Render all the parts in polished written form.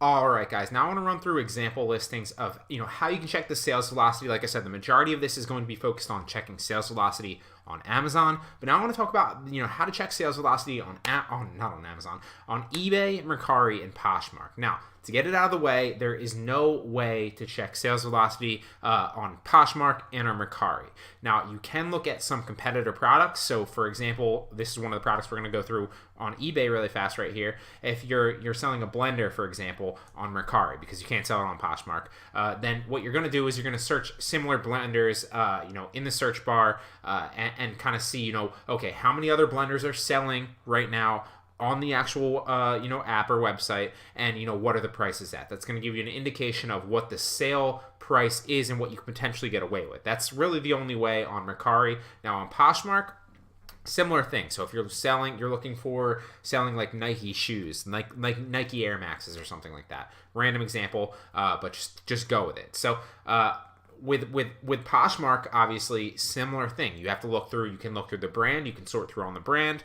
All right, guys, now I want to run through example listings of how you can check the sales velocity. Like I said, the majority of this is going to be focused on checking sales velocity on Amazon, but now I want to talk about how to check sales velocity on not on Amazon, on eBay, Mercari, and Poshmark. Now, to get it out of the way, there is no way to check sales velocity on Poshmark and on Mercari. Now, you can look at some competitor products. So, for example, this is one of the products we're going to go through on eBay really fast right here. If you're selling a blender, for example, on Mercari, because you can't sell it on Poshmark, then what you're going to do is you're going to search similar blenders, in the search bar, and kind of see, okay, how many other blenders are selling right now on the actual app or website, and what are the prices at. That's going to give you an indication of what the sale price is and what you can potentially get away with. That's really the only way on Mercari. Now on Poshmark, similar thing. So if you're looking for selling like Nike shoes, like Nike Air Maxes or something like that. Random example, but just go with it. So with Poshmark, obviously similar thing. You have to look through. You can look through the brand. You can sort through on the brand,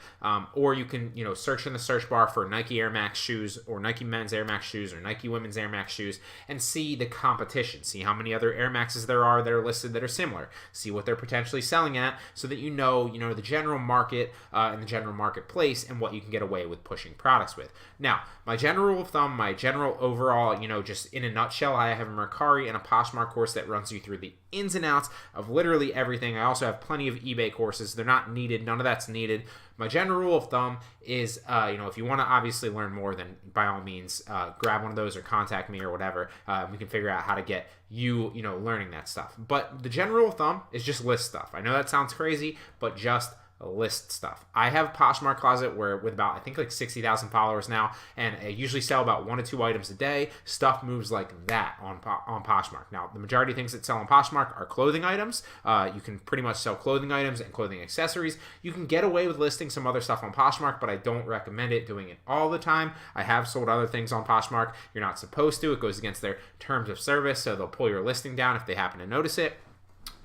or you can search in the search bar for Nike Air Max shoes or Nike Men's Air Max shoes or Nike Women's Air Max shoes and see the competition. See how many other Air Maxes there are that are listed that are similar. See what they're potentially selling at, so that the general market and the general marketplace and what you can get away with pushing products with. Now, my general rule of thumb, my general overall, just in a nutshell, I have a Mercari and a Poshmark course that runs you through the ins and outs of literally everything. I also have plenty of eBay courses. They're not needed. None of that's needed. My general rule of thumb is, if you want to obviously learn more, then by all means, grab one of those or contact me or whatever. We can figure out how to get you, learning that stuff. But the general rule of thumb is just list stuff. I know that sounds crazy, but just list stuff. I have a Poshmark closet with about, I think, like 60,000 followers now, and I usually sell about 1 to 2 items a day. Stuff moves like that on Poshmark. Now, the majority of things that sell on Poshmark are clothing items. You can pretty much sell clothing items and clothing accessories. You can get away with listing some other stuff on Poshmark, but I don't recommend doing it all the time. I have sold other things on Poshmark. You're not supposed to. It goes against their terms of service, so they'll pull your listing down if they happen to notice it.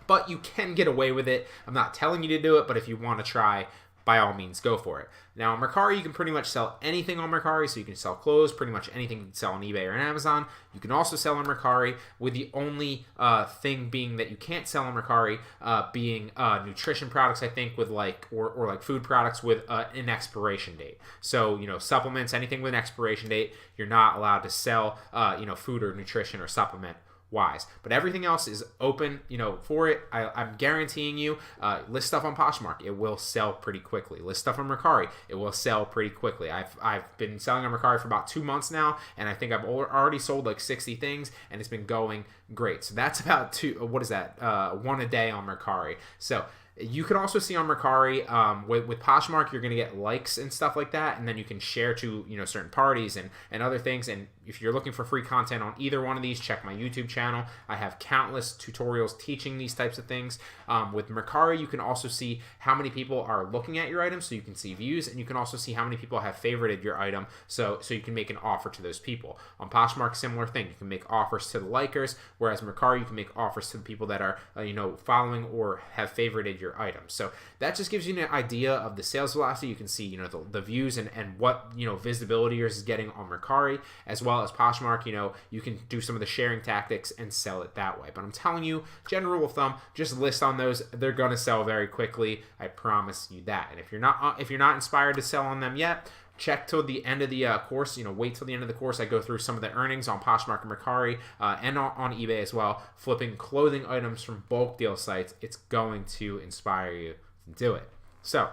But you can get away with it. I'm not telling you to do it, but if you want to try, by all means, go for it. Now, on Mercari, you can pretty much sell anything on Mercari. So you can sell clothes, pretty much anything you can sell on eBay or on Amazon. You can also sell on Mercari, with the only thing being that you can't sell on Mercari being nutrition products, I think, with or like food products with an expiration date. So, supplements, anything with an expiration date, you're not allowed to sell, food or nutrition or supplement wise. But everything else is open, for it. I'm guaranteeing you, list stuff on Poshmark, it will sell pretty quickly. List stuff on Mercari, it will sell pretty quickly. I've been selling on Mercari for about 2 months now, and I think I've already sold like 60 things, and it's been going great. So that's about 1 a day on Mercari. So you can also see on Mercari, with Poshmark, you're going to get likes and stuff like that, and then you can share to certain parties and other things. And if you're looking for free content on either one of these, check my YouTube channel. I have countless tutorials teaching these types of things. With Mercari, you can also see how many people are looking at your item, so you can see views, and you can also see how many people have favorited your item, so you can make an offer to those people. On Poshmark, similar thing. You can make offers to the likers, whereas Mercari, you can make offers to the people that are following or have favorited your items. So that just gives you an idea of the sales velocity. You can see the views and what visibility yours is getting on Mercari, as well as Poshmark. You can do some of the sharing tactics and sell it that way. But I'm telling you, general rule of thumb, just list on those. They're going to sell very quickly. I promise you that. And if you're not inspired to sell on them yet, check till the end of the course. Wait till the end of the course. I go through some of the earnings on Poshmark and Mercari, and on eBay as well, flipping clothing items from bulk deal sites. It's going to inspire you to do it. So,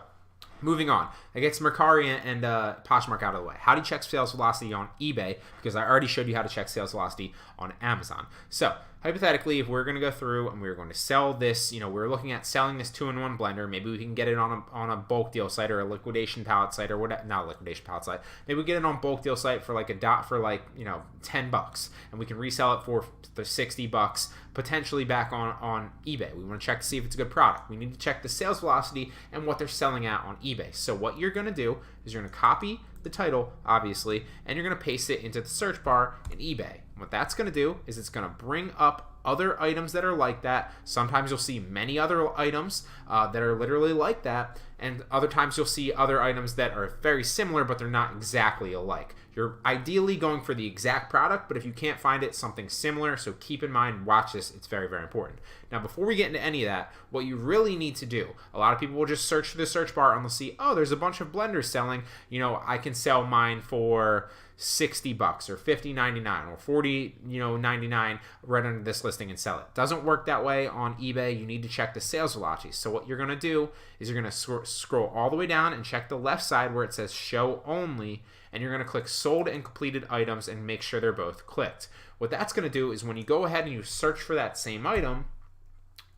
moving on. I get Mercari and Poshmark out of the way. How do you check sales velocity on eBay? Because I already showed you how to check sales velocity on Amazon. So, hypothetically, if we're going to go through and we're going to sell this, we're looking at selling this 2-in-1 blender. Maybe we can get it on a bulk deal site or a liquidation pallet site or whatever. Not a liquidation pallet site. Maybe we get it on bulk deal site for like $10, and we can resell it for the $60, potentially back on eBay. We want to check to see if it's a good product. We need to check the sales velocity and what they're selling at on eBay. So what you're going to do is you're going to copy the title, obviously, and you're going to paste it into the search bar in eBay. What that's going to do is it's going to bring up other items that are like that. Sometimes you'll see many other items that are literally like that, and other times you'll see other items that are very similar, but they're not exactly alike. You're ideally going for the exact product, but if you can't find it, something similar. So keep in mind, watch this. It's very, very important. Now, before we get into any of that, what you really need to do, a lot of people will just search for the search bar and they'll see, oh, there's a bunch of blenders selling. I can sell mine for $60 or $50.99 or $40.99 right under this listing and sell it. Doesn't work that way on eBay. You need to check the sales velocity. So what you're going to do is you're going to scroll all the way down and check the left side where it says show only, and you're going to click sold and completed items and make sure they're both clicked. What that's going to do is when you go ahead and you search for that same item,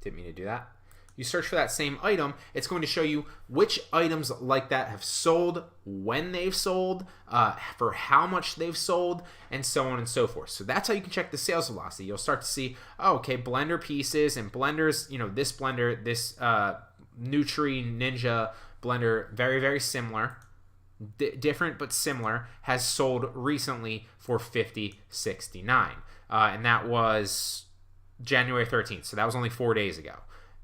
didn't mean to do that. You search for that same item, it's going to show you which items like that have sold, when they've sold, for how much they've sold, and so on and so forth. So that's how you can check the sales velocity. You'll start to see, oh, okay, blender pieces and blenders, this blender, this Nutri Ninja blender, very, very similar. Different but similar, has sold recently for $50.69, and that was January 13th, so that was only 4 days ago.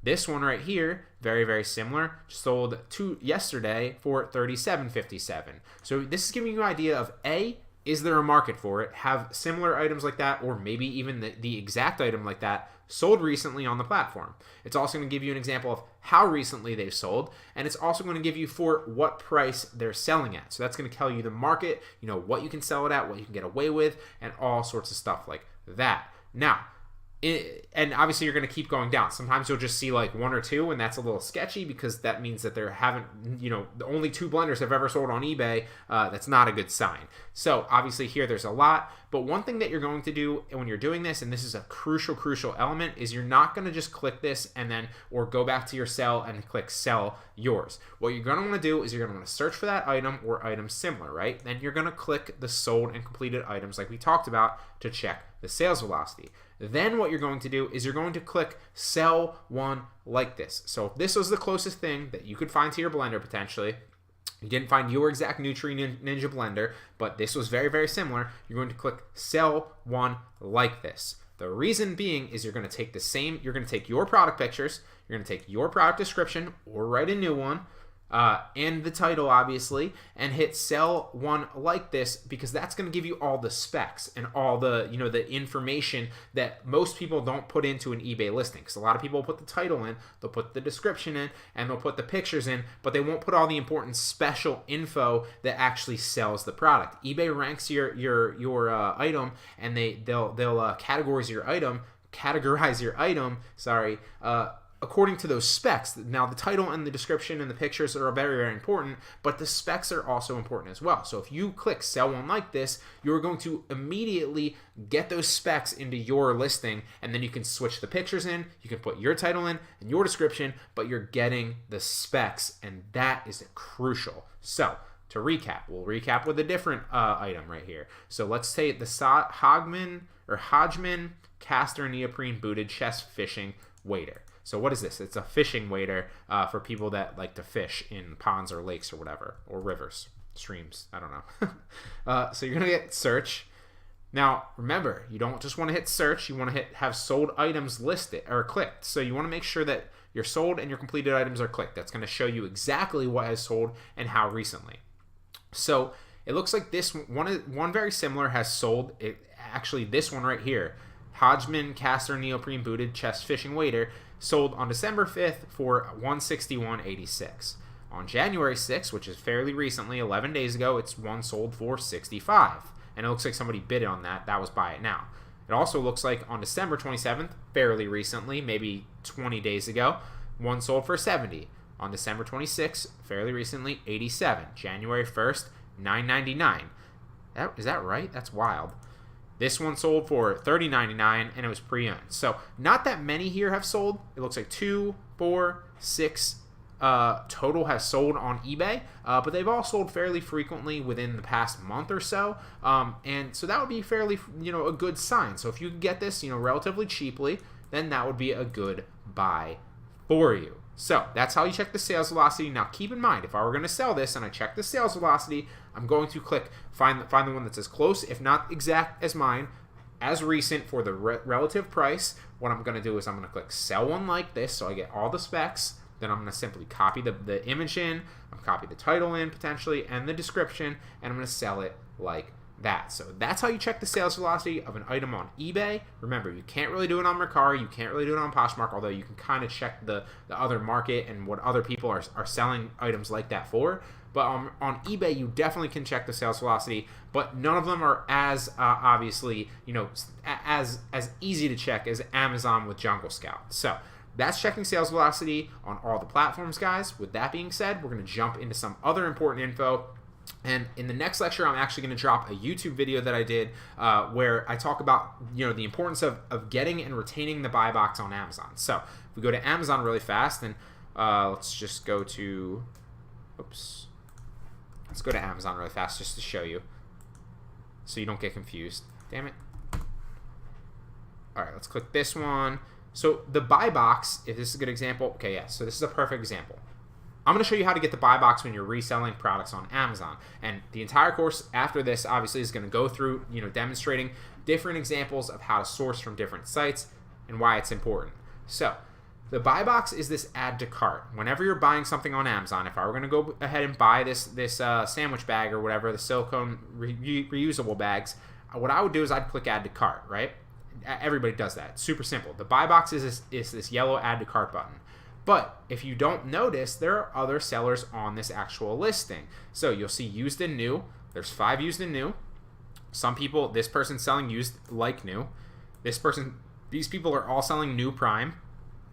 This one right here, very, very similar, sold yesterday for $37.57. So this is giving you an idea of A, is there a market for it? Have similar items like that, or maybe even the exact item like that, sold recently on the platform. It's also going to give you an example of how recently they've sold, and it's also going to give you for what price they're selling at. So that's going to tell you the market, what you can sell it at, what you can get away with, and all sorts of stuff like that. Now, and obviously you're going to keep going down. Sometimes you'll just see like one or two, and that's a little sketchy because that means that there haven't, the only 2 blenders have ever sold on eBay. That's not a good sign. So obviously here there's a lot, but one thing that you're going to do when you're doing this, and this is a crucial element, is you're not going to just click this and then, or go back to your cell and click sell yours. What you're going to want to do is you're going to want to search for that item or items similar, right? Then you're going to click the sold and completed items like we talked about to check the sales velocity. Then what you're going to do is you're going to click sell one like this. So if this was the closest thing that you could find to your blender potentially, you didn't find your exact Nutri Ninja blender, but this was very, very similar, you're going to click sell one like this. The reason being is you're going to take your product pictures, you're going to take your product description or write a new one, and the title obviously, and hit sell one like this, because that's going to give you all the specs and all the the information that most people don't put into an eBay listing. Because a lot of people put the title in, they'll put the description in, and they'll put the pictures in, but they won't put all the important special info that actually sells the product. eBay ranks your item, and they'll categorize your item, according to those specs. Now, the title and the description and the pictures are very, very important, but the specs are also important as well. So if you click sell one like this, you're going to immediately get those specs into your listing, and then you can switch the pictures in, you can put your title in and your description, but you're getting the specs, and that is crucial. So to recap, we'll recap with a different item right here. So let's say the Hodgman Caster Neoprene Booted Chest Fishing Wader. So what is this? It's a fishing wader for people that like to fish in ponds or lakes or whatever, or rivers, streams. I don't know. So you're going to hit search. Now, remember, you don't just want to hit search. You want to have sold items listed or clicked. So you want to make sure that your sold and your completed items are clicked. That's going to show you exactly what has sold and how recently. So it looks like this one very similar has sold. Actually, this one right here, Hodgman Caster Neoprene Booted Chest Fishing Wader, sold on December 5th for $161.86. On January 6th, which is fairly recently, 11 days ago, it's one sold for $65. And it looks like somebody bid on that. That was buy it now. It also looks like on December 27th, fairly recently, maybe 20 days ago, one sold for $70. On December 26th, fairly recently, $87. January 1st, $9.99. Is that right? That's wild. This one sold for $30.99, and it was pre-owned. So not that many here have sold. It looks like 2, 4, 6 total has sold on eBay, but they've all sold fairly frequently within the past month or so. And so that would be fairly, a good sign. So if you can get this, relatively cheaply, then that would be a good buy for you. So that's how you check the sales velocity. Now keep in mind, if I were going to sell this and I check the sales velocity, I'm going to click find the one that's as close, if not exact, as mine, as recent for the relative price. What I'm going to do is I'm going to click sell one like this, so I get all the specs. Then I'm going to simply copy the image in, I'm copy the title in potentially, and the description, and I'm going to sell it like that. So that's how you check the sales velocity of an item on eBay. Remember, you can't really do it on Mercari, you can't really do it on Poshmark, although you can kind of check the other market and what other people are selling items like that for. But on eBay, you definitely can check the sales velocity, but none of them are as obviously, as easy to check as Amazon with Jungle Scout. So that's checking sales velocity on all the platforms, guys. With that being said, we're going to jump into some other important info. And in the next lecture, I'm actually going to drop a YouTube video that I did where I talk about the importance of getting and retaining the buy box on Amazon. So if we go to Amazon really fast, and let's just go to, let's go to Amazon really fast just to show you, so you don't get confused. Damn it. All right, let's click this one. So the buy box, if this is a good example, okay, yeah, so this is a perfect example. I'm going to show you how to get the buy box when you're reselling products on Amazon. And the entire course after this obviously is going to go through, demonstrating different examples of how to source from different sites and why it's important. So the buy box is this add to cart. Whenever you're buying something on Amazon, if I were going to go ahead and buy this sandwich bag or whatever, the silicone reusable bags, what I would do is I'd click add to cart, right? Everybody does that. It's super simple. The buy box is this yellow add to cart button. But if you don't notice, there are other sellers on this actual listing. So you'll see used and new. There's 5 used and new. Some people, this person's selling used like new. These people are all selling new prime.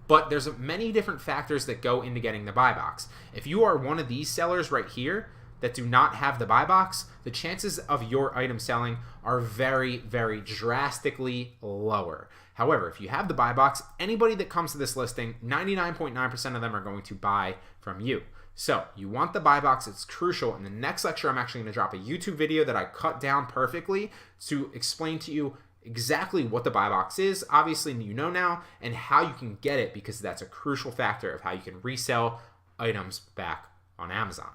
But there's many different factors that go into getting the buy box. If you are one of these sellers right here that do not have the buy box, the chances of your item selling are very, very drastically lower. However, if you have the buy box, anybody that comes to this listing, 99.9% of them are going to buy from you. So you want the buy box. It's crucial. In the next lecture, I'm actually going to drop a YouTube video that I cut down perfectly to explain to you exactly what the buy box is. Obviously, you know now, and how you can get it, because that's a crucial factor of how you can resell items back on Amazon.